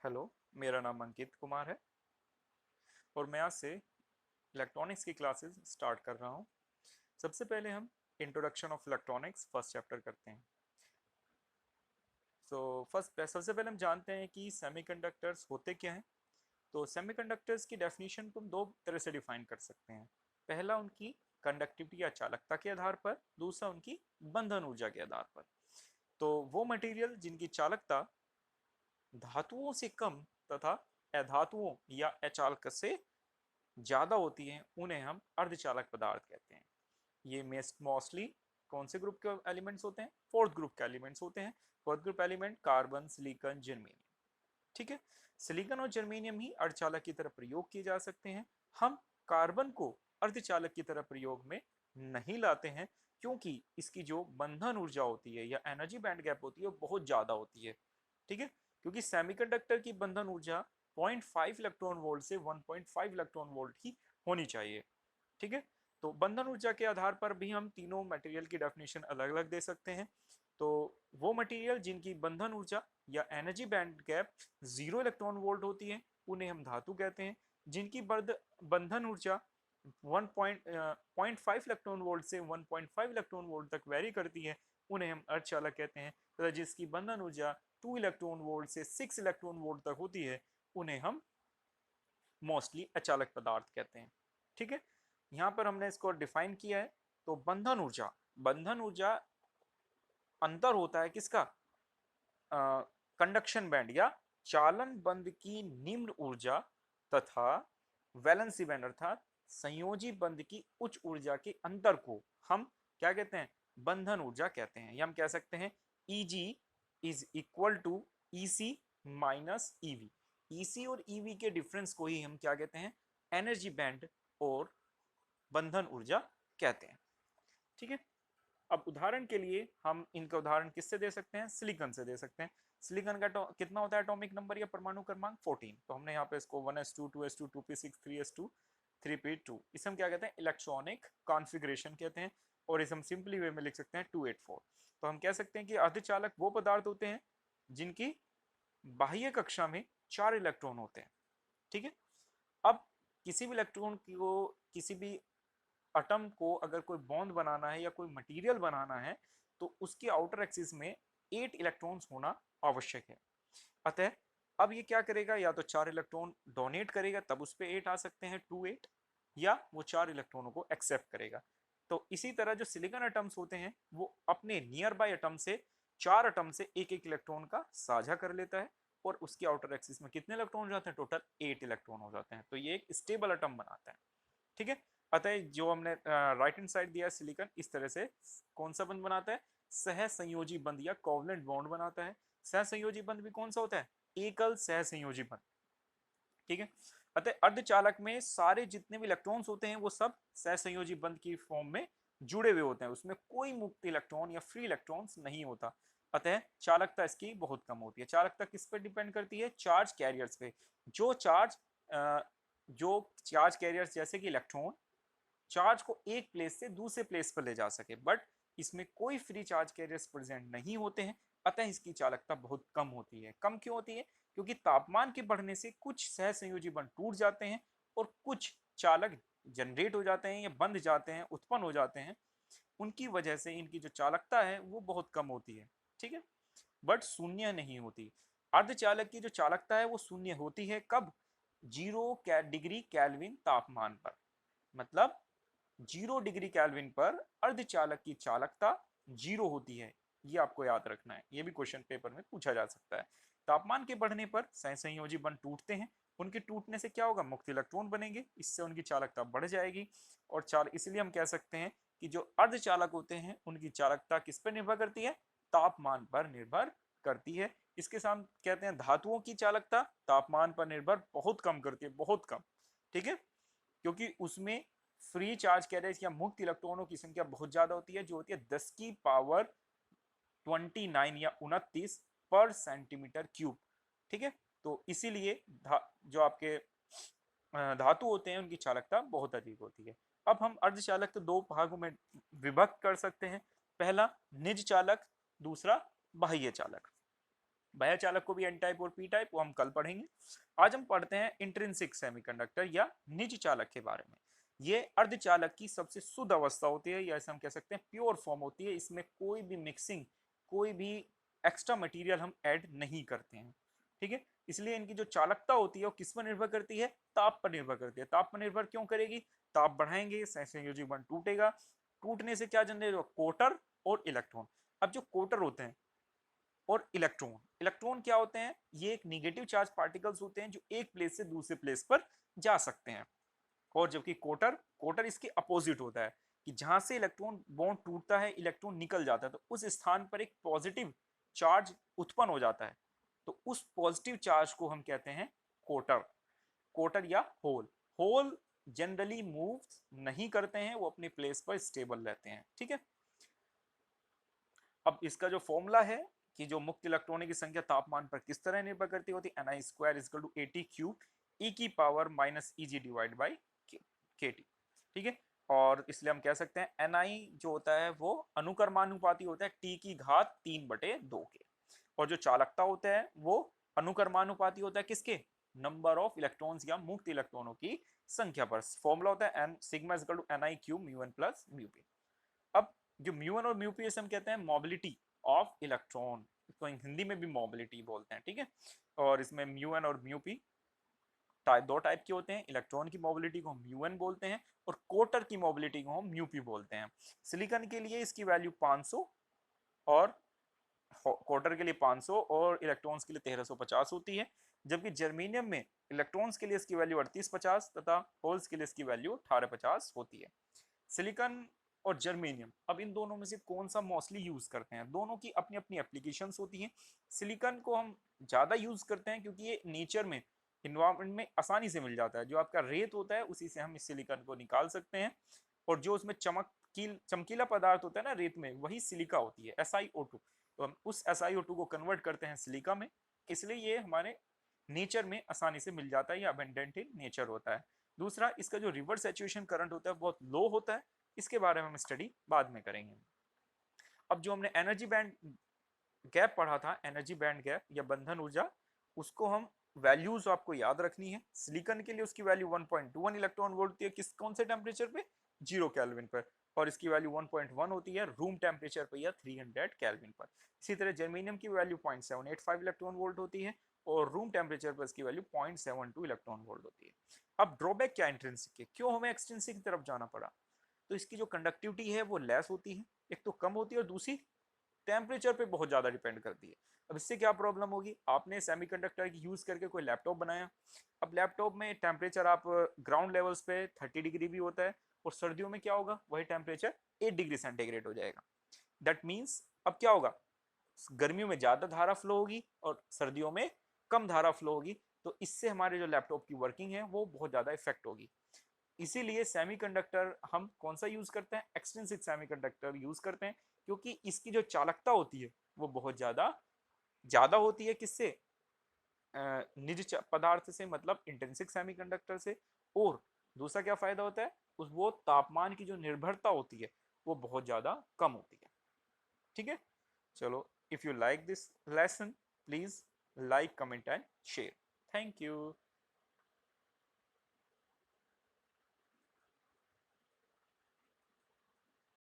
Hello, मेरा नाम अंकित कुमार है और मैं आज से इलेक्ट्रॉनिक्स की क्लासेस स्टार्ट कर रहा हूँ। सबसे पहले हम introduction of electronics first chapter करते हैं। सबसे पहले हम जानते हैं कि सेमीकंडक्टर्स होते क्या हैं। तो सेमीकंडक्टर्स की डेफिनेशन को हम दो तरह से डिफाइन कर सकते हैं। पहला उनकी कंडक्टिविटी या चालकता के आधार पर, दूसरा उनकी बंधन ऊर्जा के आधार पर। तो वो मटेरियल जिनकी चालकता धातुओं से कम तथा अधातुओं या अचालक से ज्यादा होती हैं उन्हें हम अर्धचालक पदार्थ कहते हैं। ये मोस्टली कौन से ग्रुप के एलिमेंट्स होते हैं? फोर्थ ग्रुप के एलिमेंट्स होते हैं। Fourth group element carbon, silicon, germanium. ठीक है, सिलिकॉन और जर्मेनियम ही अर्धचालक की तरह प्रयोग किए जा सकते हैं। हम कार्बन को अर्धचालक की तरह प्रयोग में नहीं लाते हैं क्योंकि इसकी जो बंधन ऊर्जा होती है या एनर्जी बैंड गैप होती है वो बहुत ज्यादा होती है। ठीक है, क्योंकि सेमीकंडक्टर की बंधन ऊर्जा 0.5 इलेक्ट्रॉन वोल्ट से 1.5 इलेक्ट्रॉन वोल्ट की होनी चाहिए। ठीक है, तो बंधन ऊर्जा के आधार पर भी हम तीनों मटेरियल की डेफिनेशन अलग अलग दे सकते हैं। तो वो मटेरियल जिनकी बंधन ऊर्जा या energy band gap 0 electron volt होती है उन्हें हम धातु कहते हैं। जिनकी बंधन ऊर्जा 0.5 इलेक्ट्रॉन वोल्ट से 1.5 इलेक्ट्रॉन वोल्ट तक वेरी करती है उन्हें हम अर्धचालक कहते हैं। तथा जिसकी बंधन ऊर्जा 2 इलेक्ट्रॉन वोल्ट से 6 इलेक्ट्रॉन वोल्ट तक होती है उन्हें हम मोस्टली अचालक पदार्थ कहते हैं। ठीक है, यहाँ पर हमने इसको डिफाइन किया है। तो बंधन ऊर्जा अंतर होता है किसका? कंडक्शन बैंड या चालन बंध की निम्न ऊर्जा तथा वैलेंसी बैंड अर्थात संयोजी बंध की उच्च ऊर्जा के अंतर को हम क्या कहते हैं? बंधन ऊर्जा कहते हैं। या हम कह सकते हैं Eg is equal to Ec minus Ev। Ec और Ev के डिफरेंस को ही हम क्या कहते हैं? एनर्जी बैंड और बंधन ऊर्जा कहते हैं। ठीक है, अब उदाहरण के लिए हम इनका उदाहरण किससे दे सकते हैं? सिलिकॉन से दे सकते हैं। सिलिकॉन का कितना होता है एटॉमिक नंबर या परमाणु क्रमांक? 14। तो हमने यहाँ पे इसको 1s2 2s2 2p6 3s2 3p2, इसे हम क्या कहते हैं? इलेक्ट्रॉनिक कॉन्फ़िगरेशन कहते हैं। और इसे हम सिंपली वे में लिख सकते हैं 284। तो हम कह सकते हैं कि अर्धचालक वो पदार्थ होते हैं जिनकी बाह्य कक्षा में 4 इलेक्ट्रॉन होते हैं। ठीक है, अब किसी भी इलेक्ट्रॉन को, किसी भी एटम को अगर कोई बॉन्ड बनाना है या कोई मटेरियल बनाना है तो उसके आउटर एक्सिस में 8 इलेक्ट्रॉन्स होना आवश्यक है। अतः अब ये क्या करेगा? या तो 4 इलेक्ट्रॉन डोनेट करेगा तब उस पर 8 आ सकते हैं 2 8, या वो 4 इलेक्ट्रॉनों को एक्सेप्ट करेगा। तो इसी तरह जो सिलिकॉन एटम्स होते हैं वो अपने नियर बाय एटम से 4 एटम से एक एक इलेक्ट्रॉन का साझा कर लेता है और उसके आउटर एक्सिस में कितने इलेक्ट्रॉन हो जाते हैं? टोटल 8 इलेक्ट्रॉन हो जाते हैं। तो ये एक स्टेबल एटम बनाता है। ठीक है, अतः जो हमने राइट हैंड साइड दिया है सिलिकॉन, इस तरह से कौन सा बंध बनाता है? सह संयोजी बंध या कोवलेंट बॉन्ड बनाता है। सह संयोजी बंध भी कौन सा होता है? एकल सह संयोजी बंध। ठीक है, अतः अर्धचालक में सारे जितने भी इलेक्ट्रॉन्स होते हैं वो सब सह संयोजी बंध की फॉर्म में जुड़े हुए होते हैं। उसमें कोई मुक्त इलेक्ट्रॉन या फ्री इलेक्ट्रॉन्स नहीं होता। अतः चालकता इसकी बहुत कम होती है। चालकता किस पर डिपेंड करती है? चार्ज कैरियर्स पे। जो चार्ज जो चार्ज कैरियर्स जैसे कि इलेक्ट्रॉन चार्ज को एक प्लेस से दूसरे प्लेस पर ले जा सके, बट इसमें कोई फ्री चार्ज कैरियर्स प्रेजेंट नहीं होते हैं। अतः इसकी चालकता बहुत कम होती है। कम क्यों होती है? क्योंकि तापमान के बढ़ने से कुछ सहसंयोजी बंध टूट जाते हैं और कुछ चालक जनरेट हो जाते हैं या बंध जाते हैं, उत्पन्न हो जाते हैं। उनकी वजह से इनकी जो चालकता है वो बहुत कम होती है। ठीक है, बट शून्य नहीं होती। अर्धचालक की जो चालकता है वो शून्य होती है कब? 0 डिग्री केल्विन तापमान पर। मतलब 0 डिग्री केल्विन पर अर्धचालक की चालकता 0 होती है। ये आपको याद रखना है, ये भी क्वेश्चन पेपर में पूछा जा सकता है। तापमान के बढ़ने पर सहसंयोजी बंध टूटते हैं। उनके टूटने से क्या होगा? मुक्त इलेक्ट्रॉन बनेंगे, इससे उनकी चालकता बढ़ जाएगी। और इसलिए हम कह सकते हैं कि जो अर्धचालक होते हैं उनकी चालकता किस पर निर्भर करती है? तापमान पर निर्भर करती है। इसके साथ कहते हैं धातुओं की चालकता तापमान पर निर्भर बहुत कम करती है, बहुत कम। ठीक है, क्योंकि उसमें फ्री चार्ज कैरियर्स या मुक्त इलेक्ट्रॉनों की संख्या बहुत ज्यादा होती है, जो होती है 10 की पावर 29 या 29 पर सेंटीमीटर क्यूब। ठीक है, तो इसीलिए जो आपके धातु होते हैं उनकी चालकता बहुत अधिक होती है। अब हम अर्धचालक को दो भागों में विभक्त कर सकते हैं। पहला निज चालक, दूसरा बाह्य चालक। बाह्य चालक को भी एन टाइप और पी टाइप, वो हम कल पढ़ेंगे। आज हम पढ़ते हैं इंट्रिंसिक सेमीकंडक्टर या निज चालक के बारे में। ये अर्धचालक की सबसे शुद्ध अवस्था होती है, या ऐसे हम कह सकते हैं प्योर फॉर्म होती है। इसमें कोई भी मिक्सिंग, कोई भी एक्स्ट्रा मटेरियल हम ऐड नहीं करते हैं, ठीक है। इसलिए इनकी जो चालकता होती है वो किस पर निर्भर करती है? ताप पर निर्भर करती है। ताप पर निर्भर क्यों करेगी? ताप बढ़ाएंगे संयोजी बंध टूटेगा, टूटने से क्या जनरेट होगा? कोटर और इलेक्ट्रॉन। अब जो कोटर होते हैं और इलेक्ट्रॉन, इलेक्ट्रॉन क्या होते हैं? ये एक निगेटिव चार्ज पार्टिकल्स होते हैं जो एक प्लेस से दूसरे प्लेस पर जा सकते हैं। और जबकि कोटर, कोटर इसके अपोजिट होता है कि जहां से इलेक्ट्रॉन बॉन्ड टूटता है, इलेक्ट्रॉन निकल जाता है, तो उस स्थान पर एक पॉजिटिव चार्ज उत्पन्न हो जाता है। तो उस पॉजिटिव चार्ज को हम कहते हैं कोटर। कोटर या होल। होल जनरली मूव नहीं करते हैं, वो अपनी प्लेस पर स्टेबल रहते हैं, ठीक है। अब इसका जो फॉर्मूला है कि जो मुक्त इलेक्ट्रॉनों की संख्या तापमान पर किस तरह निर्भर करती होती है, Ni square equal to AT cube e की power minus Eg divide by KT, ठीक है। और इसलिए हम कह सकते हैं Ni जो होता है वो अनुक्रमानुपाती होता है T की घात 3/2 के। और जो चालकता होता है वो अनुक्रमानुपाती होता है किसके? नंबर ऑफ इलेक्ट्रॉन्स या मुक्त इलेक्ट्रॉनों की संख्या पर। फॉर्मूला होता है n sigma equal to Ni cube mu n plus mu p. अब जो म्यू एन और म्यू पी हम कहते हैं मोबिलिटी ऑफ इलेक्ट्रॉन, इसको हिंदी में भी मोबिलिटी बोलते हैं, ठीक है। और इसमें म्यू एन और म्यू पी दो टाइप के होते हैं। इलेक्ट्रॉन की मोबिलिटी को हम म्यू एन बोलते हैं और कोटर की मोबिलिटी को हम म्यू पी बोलते हैं। सिलिकॉन के लिए इसकी वैल्यू 500 और क्वार्टर के लिए 500 और इलेक्ट्रॉन्स के लिए 1350 होती है। जबकि जर्मेनियम में इलेक्ट्रॉन्स के लिए इसकी वैल्यू 3850 तथा होल्स के लिए इसकी वैल्यू 1850 होती है। सिलिकॉन और जर्मेनियम, अब इन दोनों में से कौन सा मोस्टली यूज करते हैं? दोनों की अपनी अपनी एप्लीकेशंस होती हैं। सिलिकॉन को हम ज्यादा यूज करते हैं क्योंकि ये नेचर में, इन्वायरमेंट में आसानी से मिल जाता है। जो आपका रेत होता है उसी से हम इस सिलिकॉन को निकाल सकते हैं। और जो उसमें चमकीला पदार्थ होता है ना रेत में, वही सिलिका होती है, SiO2। तो हम उस SiO2 को कन्वर्ट करते हैं सिलिका में, इसलिए ये हमारे नेचर में आसानी से मिल जाता है, या अबेंडेंट इन नेचर होता है। दूसरा, इसका जो रिवर्स सैचुरेशन करंट होता है बहुत लो होता है। इसके बारे में हम स्टडी बाद में करेंगे। अब जो हमने एनर्जी बैंड गैप पढ़ा था, एनर्जी बैंड गैप या बंधन ऊर्जा, उसको हम वैल्यूज आपको याद रखनी है। सिलिकॉन के लिए उसकी वैल्यू 1.21 इलेक्ट्रॉन वोल्ट होती है, किस कौन से टेम्परेचर पे? 0 केल्विन पर। और इसकी वैल्यू 1.1 होती है रूम टेम्परेचर पर या 300 केल्विन पर। इसी तरह जर्मेनियम की वैल्यू 0.785 इलेक्ट्रॉन वोल्ट होती है और रूम टेम्परेचर पर इसकी वैल्यू 0.72 इलेक्ट्रॉन वोल्ट होती है। अब ड्रॉबैक क्या इंट्रिंसिक के, क्यों हमें एक्सट्रिंसिक की तरफ जाना पड़ा? तो इसकी जो कंडक्टिविटी है वो लेस होती है, एक तो कम होती है, और दूसरी टेम्परेचर पे बहुत ज़्यादा डिपेंड करती है। अब इससे क्या प्रॉब्लम होगी? आपने सेमीकंडक्टर की यूज़ करके कोई लैपटॉप बनाया। अब लैपटॉप में टेम्परेचर आप ग्राउंड लेवल्स पे 30 डिग्री भी होता है, और सर्दियों में क्या होगा? वही टेम्परेचर 8 डिग्री सेंटीग्रेड हो जाएगा। दैट मीन्स अब क्या होगा? गर्मियों में ज़्यादा धारा फ्लो होगी और सर्दियों में कम धारा फ्लो होगी। तो इससे हमारे जो लैपटॉप की वर्किंग है वो बहुत ज़्यादा इफेक्ट होगी। इसीलिए सेमीकंडक्टर हम कौन सा यूज करते हैं? एक्सट्रिंसिक सेमीकंडक्टर यूज करते हैं, क्योंकि इसकी जो चालकता होती है वो बहुत ज्यादा ज्यादा होती है। किससे? निज पदार्थ से, मतलब इंट्रिंसिक सेमीकंडक्टर से। और दूसरा क्या फायदा होता है? उस वो तापमान की जो निर्भरता होती है वो बहुत ज्यादा कम होती है, ठीक है। चलो, if you like this lesson, please like, comment and share. Thank you.